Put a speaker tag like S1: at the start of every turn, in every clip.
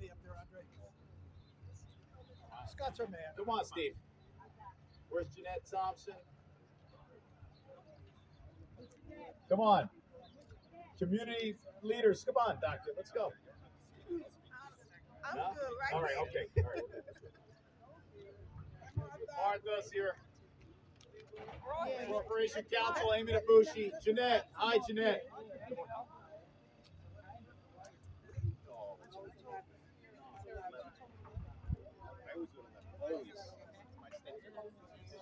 S1: me up there, Andre. Scott's our man.
S2: Come on, Steve. Where's Jeanette Thompson? Come on. Community leaders, come on, doctor. Let's go.
S3: I'm
S2: No?
S3: good, right?
S2: All right,
S3: here.
S2: okay. All right. Martha's here. Corporation Counsel, Amy Nabushi. Jeanette. Hi, Jeanette.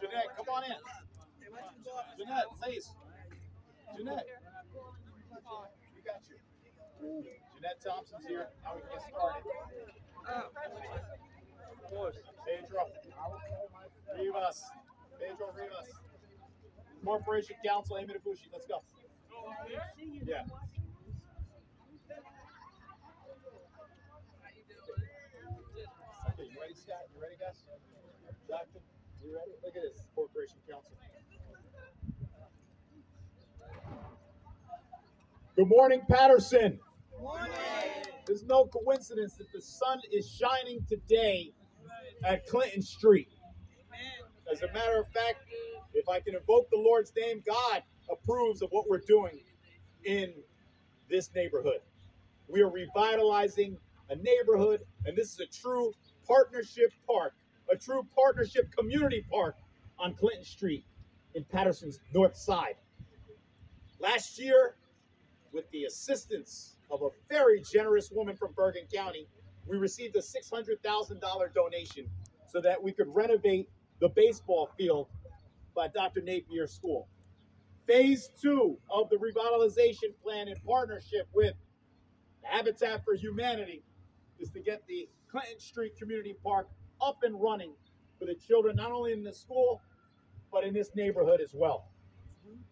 S2: Jeanette, come on in. Jeanette, please. Jeanette. You got you. Jeanette Thompson's here. Now we can get started. Of course. Pedro Rivas. Pedro Rivas. Corporation Counsel, Amy Nabushi. Let's go. Yeah. Okay, you ready, Scott? You ready, guys? Doctor, you ready? Look at this. Corporation Counsel. Good morning, Paterson.
S3: Morning.
S2: There's no coincidence that the sun is shining today at Clinton Street. As a matter of fact, if I can invoke the Lord's name, God approves of what we're doing in this neighborhood. We are revitalizing a neighborhood, and this is a true partnership park, a true partnership community park on Clinton Street in Paterson's north side. Last year, with the assistance of a very generous woman from Bergen County, we received a $600,000 donation so that we could renovate the baseball field by Dr. Napier School. Phase 2 of the revitalization plan in partnership with Habitat for Humanity is to get the Clinton Street Community Park up and running for the children, not only in the school, but in this neighborhood as well.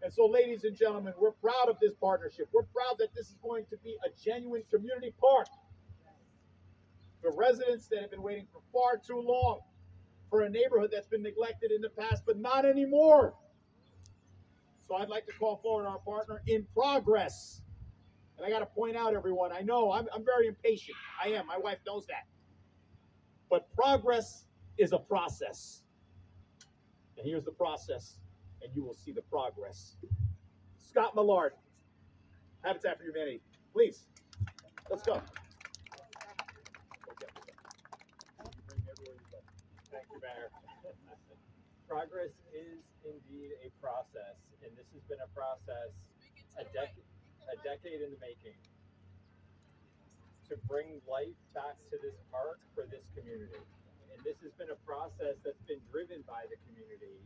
S2: And so, ladies and gentlemen, we're proud of this partnership. We're proud that this is going to be a genuine community park for residents that have been waiting for far too long for a neighborhood that's been neglected in the past, but not anymore. So I'd like to call forward our partner, In Progress. And I got to point out, everyone, I know I'm very impatient. I am. My wife knows that. But progress is a process. And here's the process, and you will see the progress. Scott Millard, Habitat for Humanity. Please, let's go.
S4: Thank you, Mayor. Progress is indeed a process, and this has been a process a decade in the making to bring life back to this park for this community. And this has been a process that's been driven by the community.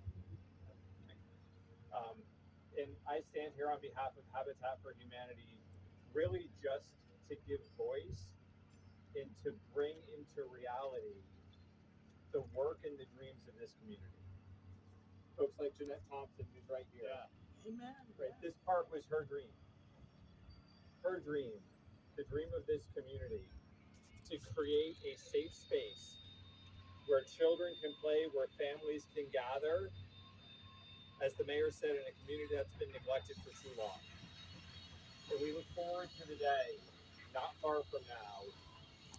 S4: And I stand here on behalf of Habitat for Humanity, really just to give voice and to bring into reality the work and the dreams of this community. Folks like Jeanette Thompson, who's right here.
S3: Yeah. Amen.
S4: Right, this park was her dream. Her dream, the dream of this community, to create a safe space where children can play, where families can gather, as the mayor said, in a community that's been neglected for too long. And we look forward to the day, not far from now,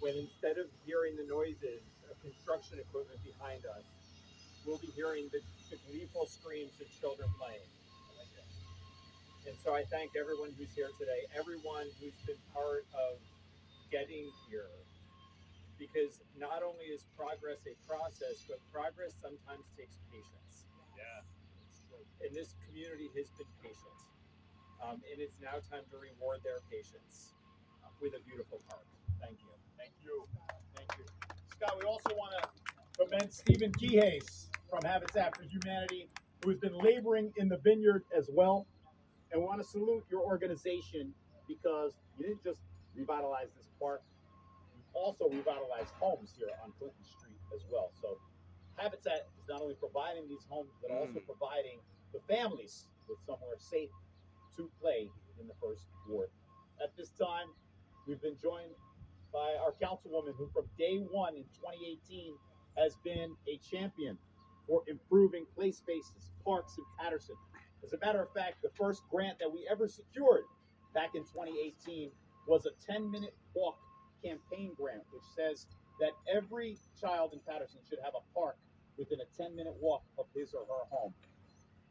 S4: when instead of hearing the noises of construction equipment behind us, we'll be hearing the gleeful screams of children playing. And so I thank everyone who's here today, everyone who's been part of getting here, because not only is progress a process, but progress sometimes takes patience.
S2: Yeah.
S4: And this community has been patient. And it's now time to reward their patience with a beautiful park. Thank you.
S2: Thank you. Thank you. Scott, we also want to commend Stephen Kihase from Habitat for Humanity, who has been laboring in the vineyard as well. And we want to salute your organization because you didn't just revitalize this park, you also revitalized homes here on Clinton Street as well. So Habitat is not only providing these homes, but also providing the families with somewhere safe to play in the first ward. At this time, we've been joined by our councilwoman, who from day one in 2018 has been a champion for improving play spaces, parks in Paterson. As a matter of fact, the first grant that we ever secured back in 2018 was a 10-minute walk campaign grant, which says that every child in Paterson should have a park within a 10-minute walk of his or her home.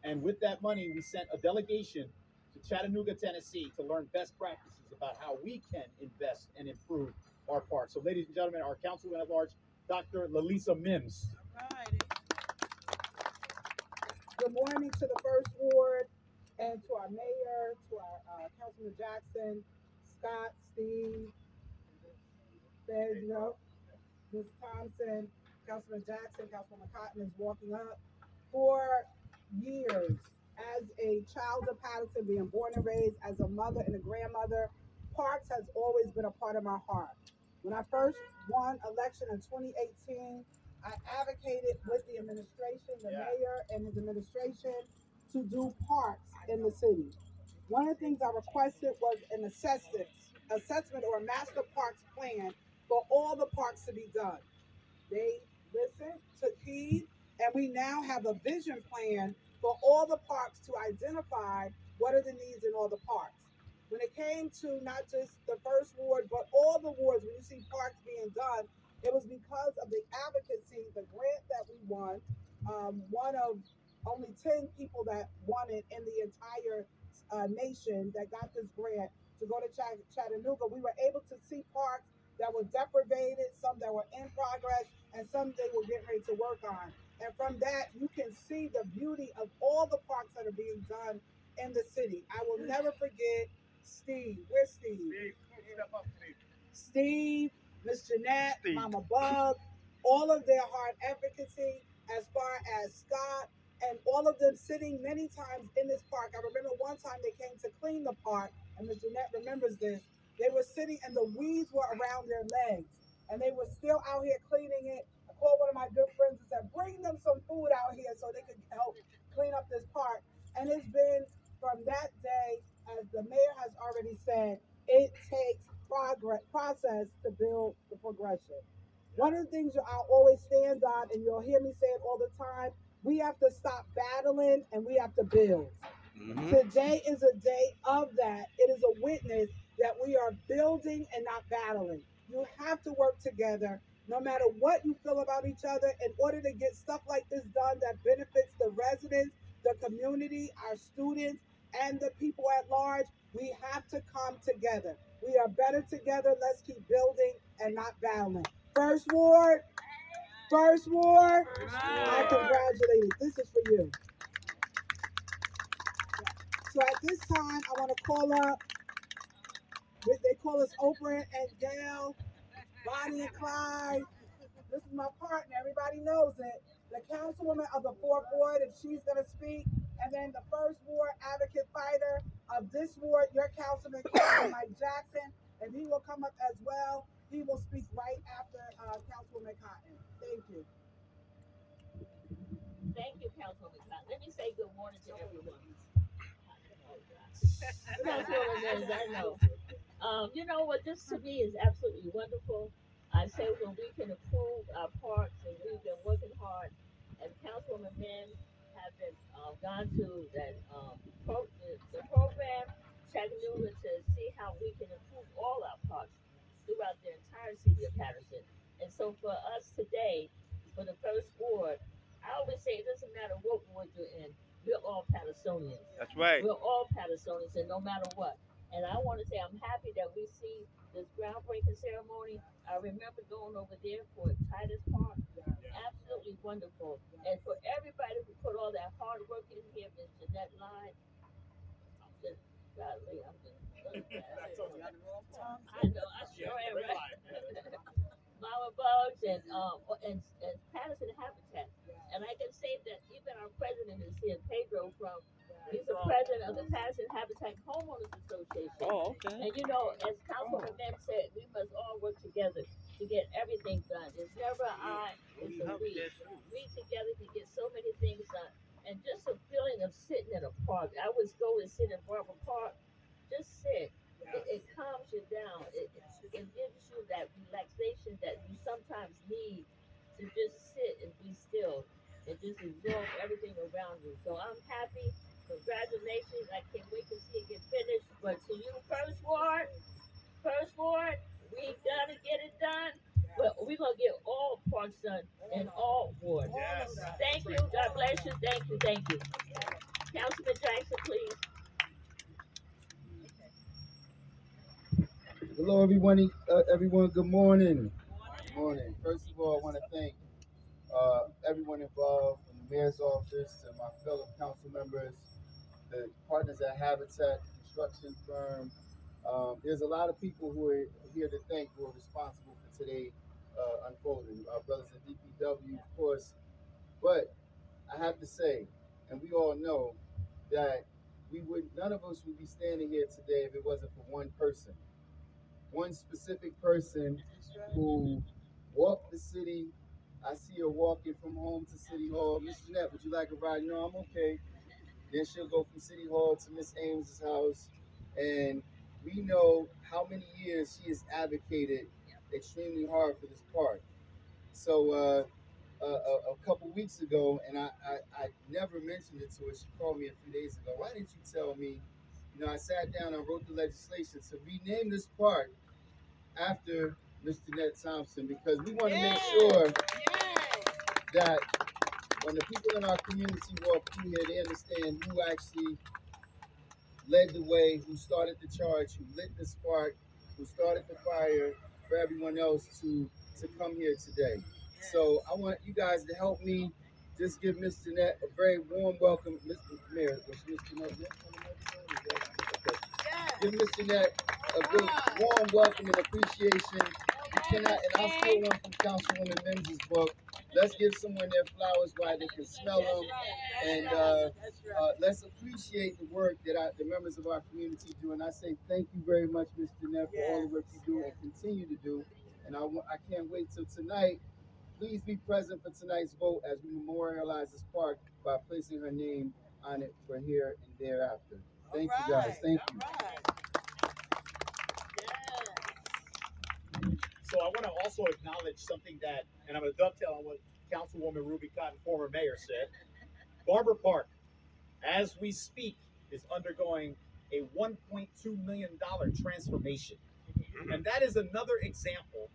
S2: And with that money, we sent a delegation to Chattanooga, Tennessee to learn best practices about how we can invest and improve our parks. So, ladies and gentlemen, our councilman at large, Dr. Lalisa Mims.
S1: Good morning to the First Ward and to our mayor, to our Councilman Jackson, Scott, Steve, Pedro, Ms. Thompson, Councilman Jackson, Councilwoman Cotton is walking up. For years, as a child of Paterson, being born and raised as a mother and a grandmother, parks has always been a part of my heart. When I first won election in 2018, I advocated with the administration, the mayor and his administration, to do parks in the city. One of the things I requested was an assessment or a master parks plan for all the parks to be done. They listened, took heed, and we now have a vision plan for all the parks to identify what are the needs in all the parks. When it came to not just the first ward, but all the wards, when you see parks being done, it was because of the advocacy, the grant that we won, one of only 10 people that won it in the entire nation that got this grant to go to Chattanooga. We were able to see parks that were deprivated, some that were in progress, and some they were getting ready to work on. And from that, you can see the beauty of all the parks that are being done in the city. I will never forget Steve. Where's Steve?
S2: Step up, Steve.
S1: Steve, Miss Jeanette, Mama Bug, all of their hard advocacy, as far as Scott, and all of them sitting many times in this park. I remember one time they came to clean the park, and Miss Jeanette remembers this. They were sitting and the weeds were around their legs, and they were still out here cleaning it. I called one of my good friends and said, bring them some food out here so they could help clean up this park. And it's been from that day, as the mayor has already said, it takes process to build the progression. One of the things I'll always stand on, and you'll hear me say it all the time, we have to stop battling and we have to build. Today is a day of that. It is a witness that we are building and not battling. You have to work together no matter what you feel about each other in order to get stuff like this done that benefits the residents, the community, our students, and the people at large. We have to come together. We are better together. Let's keep building and not battling. First Ward, First Ward, I congratulate you. This is for you. So at this time, I want to call up, they call us Oprah and Gail, Bonnie and Clyde. This is my partner. Everybody knows it. The councilwoman of the fourth ward, if she's going to speak, and then the first ward advocate fighter of this ward, your councilman, Councilman Mike Jackson, and he will come up as well. He will speak right after Councilwoman Cotton. Thank you.
S3: Thank you, Councilwoman Cotton. Let me say good morning to everyone. Councilwoman Mims, I know. You know what? This to me is absolutely wonderful. I say when we can improve our parks, and we've been working hard, and Councilwoman Mims have been gone to that the program Chattanooga to see how we can improve all our parks throughout the entire city of Paterson. And so for us today, for the first ward, I always say it doesn't matter what ward you're in, we're all Pattersonians.
S5: That's right.
S3: We're all Pattersonians, and no matter what. And I want to say I'm happy that we see this groundbreaking ceremony. I remember going over there for Titus Park. Absolutely wonderful. And for everybody who put all that hard work in here, Miss Jeanette Line, I'm just, golly, I'm just really glad. I know, I sure am right. Mama Bugs and Patterson Habitat. And I can say that even our president is here, Pedro from he's the president of the Patterson Habitat Homeowners Association.
S5: Oh, okay.
S3: And you know, as Councilman Mem said, we must all work together to get everything done. It's never I, it's a we. We together can get so many things done. And just a feeling of sitting in a park. I always go and sit in Barbara Park. Just sit. It calms you down. It gives you that relaxation that you sometimes need to just sit and be still and just absorb everything around you. So I'm happy. Congratulations. I can't wait to see it get finished. But to you, First Ward, we gotta get parks done in all wards.
S2: Yes.
S3: Thank you. God bless you. Thank you. Thank you. Councilman Jackson, please.
S5: Hello, everyone. Everyone, good morning. Good morning. First of all, I want to thank everyone involved, from the mayor's office to my fellow council members, the partners at Habitat Construction Firm. There's a lot of people who are here to thank who are responsible for today unfolding. Our brothers at DPW, of course. But I have to say, and we all know, that none of us would be standing here today if it wasn't for one person, one specific person who walked the city. I see her walking from home to City Hall. Miss Jeanette, would you like a ride? No, I'm okay. Then she'll go from City Hall to Miss Ames's house. And we know how many years she has advocated extremely hard for this park. So a couple weeks ago, and I never mentioned it to her. She called me a few days ago. Why didn't you tell me? I sat down and wrote the legislation to rename this park after Mr. Ned Thompson, because we want to make sure that when the people in our community walk through here, they understand who actually led the way, who started the charge, who lit the spark, who started the fire for everyone else to come here today. So I want you guys to help me just give Miss Jeanette a very warm welcome. Mr. Mayor, was Miss Jeanette on the microphone? Okay. Give Miss Jeanette a good warm welcome and appreciation. You cannot, and I'll steal one from Councilwoman Mims's book. Let's give someone their flowers while they can smell them, and let's appreciate the work that the members of our community do. And I say thank you very much, Ms. Jeanette, for all the work you do and continue to do. And I can't wait till tonight. Please be present for tonight's vote as we memorialize this park by placing her name on it for here and thereafter. Thank you, guys. Thank you.
S2: So I want to also acknowledge something that, and I'm going to dovetail on what Councilwoman Ruby Cotton, former mayor, said. Barber Park, as we speak, is undergoing a $1.2 million transformation. And that is another example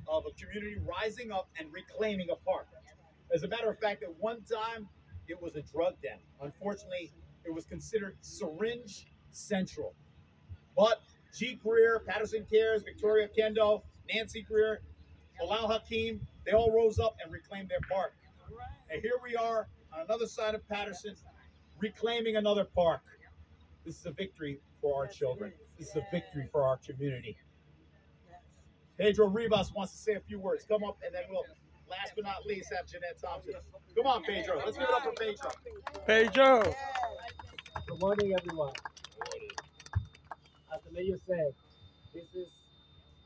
S2: of a community rising up and reclaiming a park. As a matter of fact, at one time, it was a drug den. Unfortunately, it was considered syringe central. But G. Greer, Paterson Cares, Victoria Kendo, Nancy Greer, Bilal Hakeem, they all rose up and reclaimed their park. And here we are on another side of Paterson, reclaiming another park. This is a victory for our children. This is a victory for our community. Pedro Rivas wants to say a few words. Come up, and then we'll, last but not least, have Jeanette Thompson. Come on, Pedro. Let's give it up for Pedro.
S6: Pedro. Good morning, everyone. As the mayor said, this is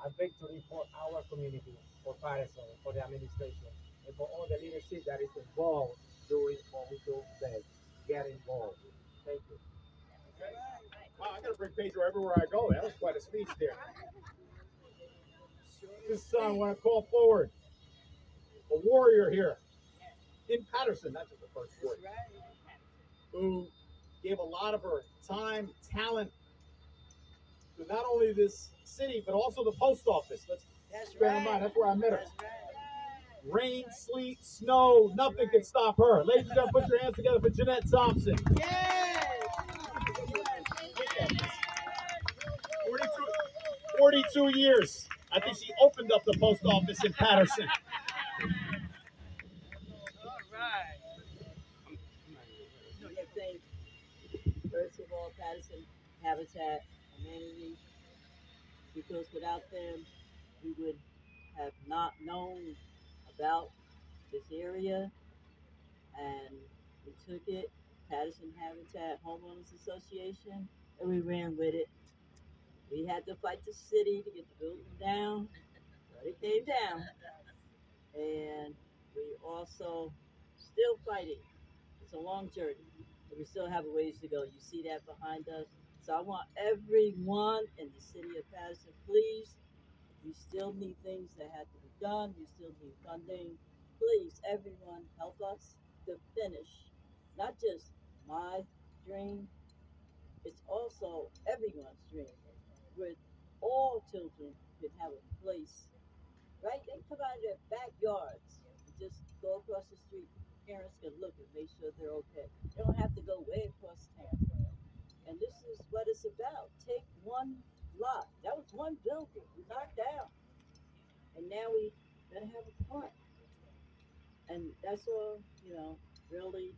S6: a victory for our community, for Paterson, for the administration, and for all the leadership that is involved doing what we do best, get involved. Thank you.
S2: Wow, I got to bring Pedro everywhere I go. That was quite a speech there. This son, I want to call forward a warrior here in Paterson, not just the first ward, who gave a lot of her time, talent to not only this city, but also the post office. Let's bear in mind, that's where I met her. Rain, sleet, snow, nothing can stop her. Ladies and gentlemen, put your hands together for Jeanette Thompson. 42 years. I think she opened up the post office in Paterson.
S3: Thank, first of all, Paterson Habitat Humanity, because without them, we would have not known about this area, and we took it, Paterson Habitat Homeowners Association, and we ran with it. We had to fight the city to get the building down, but it came down. And we also still fighting. It's a long journey, but we still have a ways to go. You see that behind us. So I want everyone in the city of Paterson, please, we still need things that have to be done. We still need funding. Please, everyone, help us to finish. Not just my dream, it's also everyone's dream. Where all children can have a place, right? They come out of their backyards just go across the street. Parents can look and make sure they're okay. They don't have to go way across town. And this is what it's about. Take one lot. That was one building we knocked down. And now we gotta have a park. And that's all, really.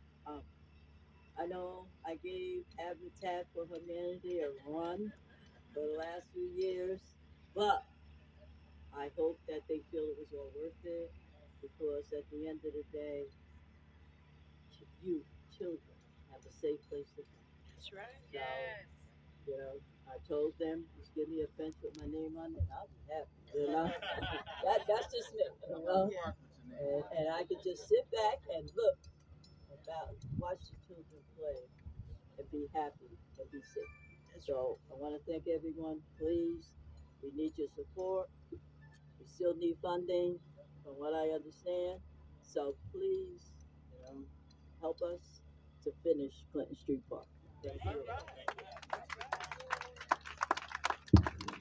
S3: I know I gave Habitat for Humanity a run for the last few years, but I hope that they feel it was all worth it because at the end of the day, you, children, have a safe place to come.
S1: That's right.
S3: So, I told them, just give me a bench with my name on it, and I'll be happy. That's just me. And I could just sit back and look watch the children play and be happy and be safe. So I want to thank everyone. Please, we need your support. We still need funding, from what I understand. So please, help us to finish Clinton Street Park. Thank you.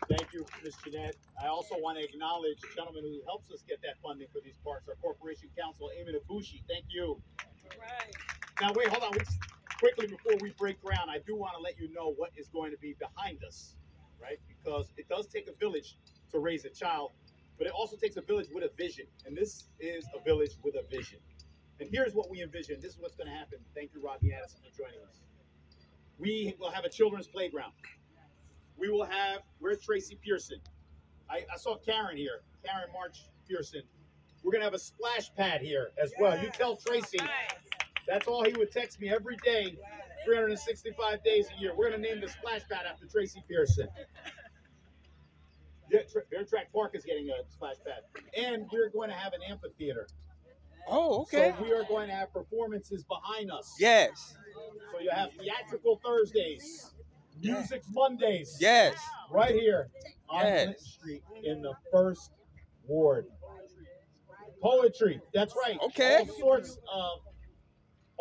S2: Thank you, Ms. Jeanette. I also want to acknowledge the gentleman who helps us get that funding for these parks, our Corporation Council, Eamon Ibushi. Thank you.
S1: Right.
S2: Now, wait, hold on. Quickly, before we break ground, I do want to let you know what is going to be behind us, right? Because it does take a village to raise a child, but it also takes a village with a vision. And this is a village with a vision. And here's what we envision. This is what's going to happen. Thank you, Robbie Addison, for joining us. We will have a children's playground. Where's Tracy Pearson? I saw Karen here, Karen March Pearson. We're going to have a splash pad here as well. You tell Tracy, that's all he would text me every day, 365 days a year. We're going to name the splash pad after Tracy Pearson. Yeah, Bear Track Park is getting a splash pad. And we're going to have an amphitheater.
S7: Oh, okay.
S2: So we are going to have performances behind us.
S7: Yes.
S2: So you have theatrical Thursdays, music Mondays.
S7: Yes.
S2: Right here on Clinton Street in the First Ward. Poetry, that's right.
S7: Okay.
S2: All sorts of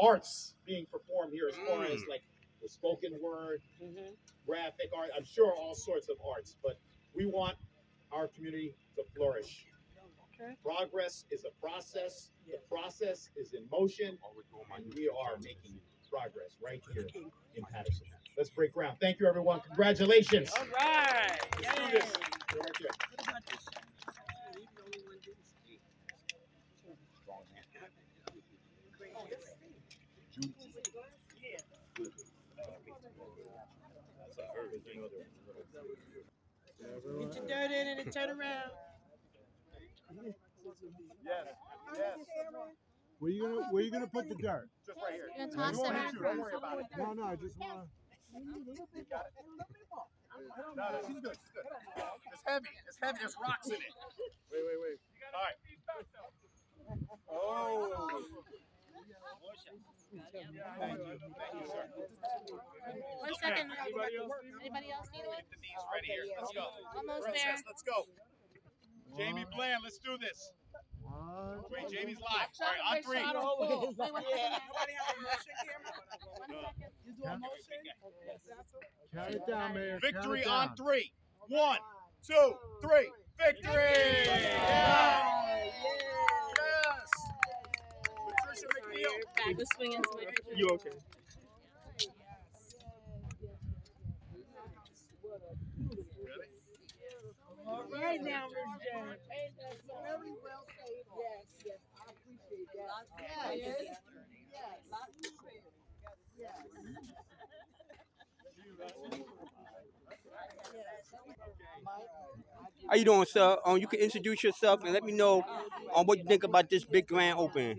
S2: arts being performed here as far as like the spoken word, graphic art. I'm sure all sorts of arts, but we want our community to flourish. Okay. Progress is a process. The process is in motion, and we are making progress right here in Paterson. Let's break ground. Thank you, everyone. Congratulations.
S1: All right.
S2: Let's do this. Go right there.
S1: Get your dirt in and turn around.
S2: Yes.
S8: Where you gonna put the dirt?
S2: Just right here.
S9: You're gonna toss it.
S2: Don't worry about it.
S8: No, I just want.
S2: No, she's good. She's good. It's heavy. It's heavy. There's rocks in it. Wait. All right. Oh. Thank you, sir.
S9: 1 second. Anybody else need one?
S2: Get the knees ready here. Let's go.
S9: Almost
S2: Princess,
S9: there.
S2: let's go. Jamie Bland, let's do this. Wait, Jamie's live. All right, on 3.
S9: Wait, 1 second.
S1: Nobody has a motion camera?
S9: 1 second.
S1: You do a motion?
S8: Count it down, Mayor.
S2: Victory
S8: Count it
S2: on
S8: down.
S2: 3. 1, 2, 3. Victory!
S1: Yes!
S2: Patricia McNeil.
S9: Back was swinging.
S2: You okay?
S1: All right now, Ms. James. Very well said. Yes. I appreciate that. Yes.
S7: How you doing, sir? You can introduce yourself and let me know what you think about this big grand opening.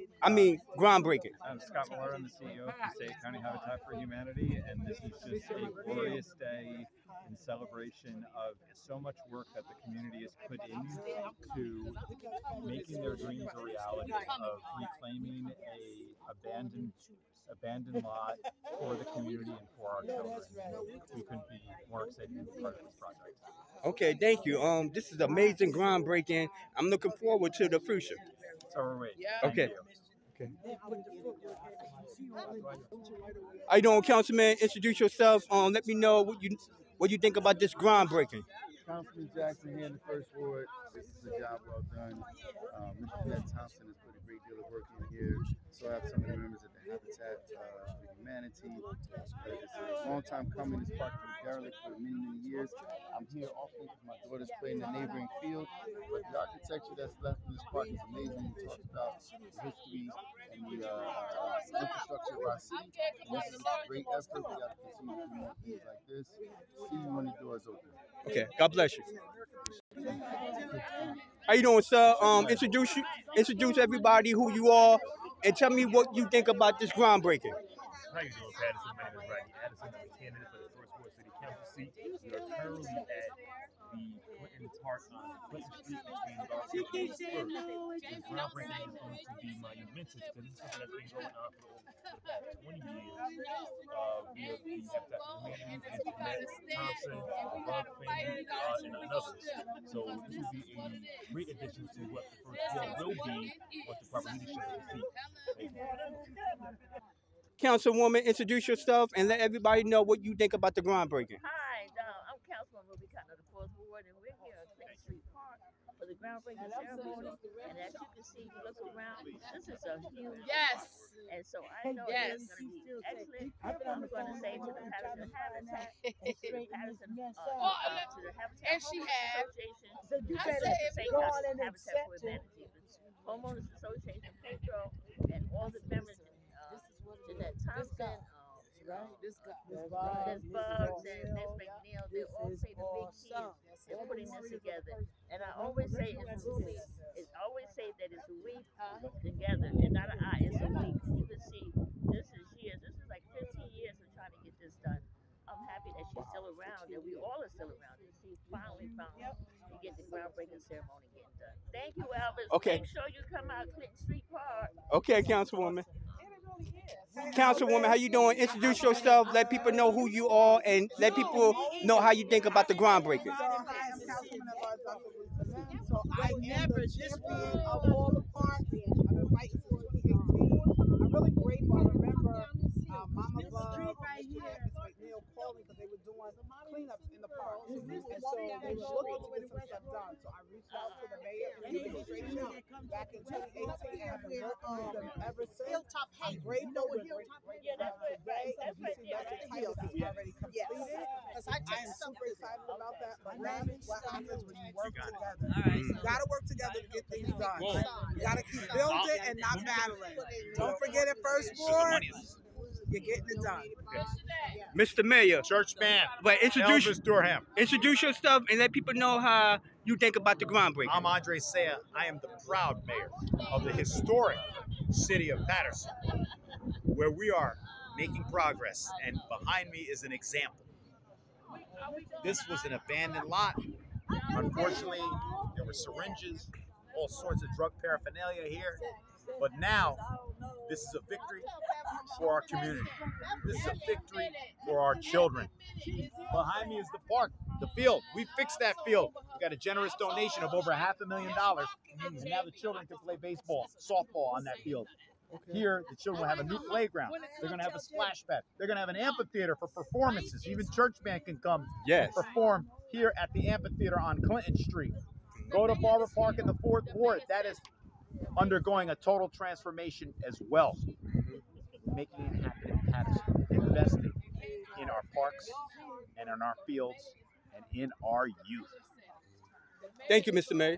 S7: Groundbreaking.
S10: I'm Scott Miller. I'm the CEO of Passaic County Habitat for Humanity, and this is just a glorious day in celebration of so much work that the community has put into making their dreams a reality, of reclaiming a abandoned lot for the community and for our children. We couldn't be more excited to be part of this project.
S7: Okay, thank you. This is amazing, groundbreaking. I'm looking forward to the future.
S10: So we're waiting.
S7: Okay.
S10: Thank you.
S7: Okay. How you doing, Councilman? Introduce yourself. Let me know what you think about this groundbreaking.
S5: Councilman Jackson here in the First Ward. This is a job well done. Mr. Ned Thompson has put a great deal of have some of the members at the Habitat for Humanity. It's a long time coming. This park has been derelict for many, many years. I'm here often because my daughters play in the neighboring field, but the architecture that's left in this park is amazing. It talks about the history and the infrastructure of our city. And this is a great effort. We got to continue to do more things like this. See you when the doors open.
S7: Okay, God bless you. How you doing, sir? Introduce everybody who you are, and tell me what you think about this groundbreaking.
S11: How you doing, Paterson? My name is Rodney Addison. I'm a candidate for the First Ward City Council seat. We are currently at the Clinton Park on Clinton Street between Garfield Ave and First. The groundbreaking is going to be monumentous because this is something that's been going on for the past 20 years. We have that community, Internet, Thompson, Bug family, and others. So this will be a great addition to what the First Ward will be with the proper leadership of the seat. Thank you.
S7: Councilwoman, introduce yourself and let everybody know what you think about the groundbreaking.
S3: Hi, I'm Councilwoman Ruby Cotton of the Fourth Ward, and we're here at Clinton Street Park for the groundbreaking ceremony. And as you can see, you look around, this is a huge park. And so I know it's going to be excellent. I'm going to say to the Paterson Habitat, to the Paterson, to the Habitat Association, I say Habitat for Humanity, the Homeowners Association, Pedro, and all the members, Jeanette Thompson, there's Bugs and Miss McNeil, they all played a big key in putting this together. And I always say it's that it's a we together and not an I, it's a we. You can see this is years, this is like 15 years of trying to get this done. I'm happy that she's still around, and we all are still around, and she finally found to get the groundbreaking ceremony getting done. Thank you, Elvis.
S7: Okay.
S3: Make sure you come out Clinton Street Park.
S7: Okay, Councilwoman. Councilwoman, how you doing? Introduce yourself. Let people know who you are, and let people know how you think about the groundbreaking.
S1: So, hi, I'm Councilwoman at Large, Dr. Lisa Sims. So, I am the champion of all the parks. I've been fighting since 2018. I'm really grateful. I remember Mama Bug, Miss McNeil called me because they were doing cleanups in the park. And so they were looking to get some stuff done. So I reached out to the mayor and the administration back in 2018 and I've been working with them ever since. I'm grateful with today. As you see, that's the title is already completed. I am super excited about that. But that's what happens when you work together. You got to work together to get things done. You got to keep building and not battling. Don't forget at First Ward, you're getting it done.
S7: Mr. Mayor.
S2: Church man.
S7: But
S2: Elvis Durham.
S7: Introduce yourself and let people know how you think about the groundbreaking.
S2: I'm Andre Saya. I am the proud mayor of the historic city of Paterson, where we are making progress, and behind me is an example. This was an abandoned lot. Unfortunately, there were syringes, all sorts of drug paraphernalia here. But now, this is a victory for our community. This is a victory for our children. Behind me is the park, the field. We fixed that field. We got a generous donation of over $500,000. And now the children can play baseball, softball on that field. Here, the children will have a new playground. They're going to have a splash pad. They're going to have an amphitheater for performances. Even church band can come and perform here at the amphitheater on Clinton Street. Go to Barber Park in the Fourth Ward. That is undergoing a total transformation as well. Making it happen in Paterson. Investing in our parks and in our fields and in our youth.
S7: Thank you, Mr. Mayor.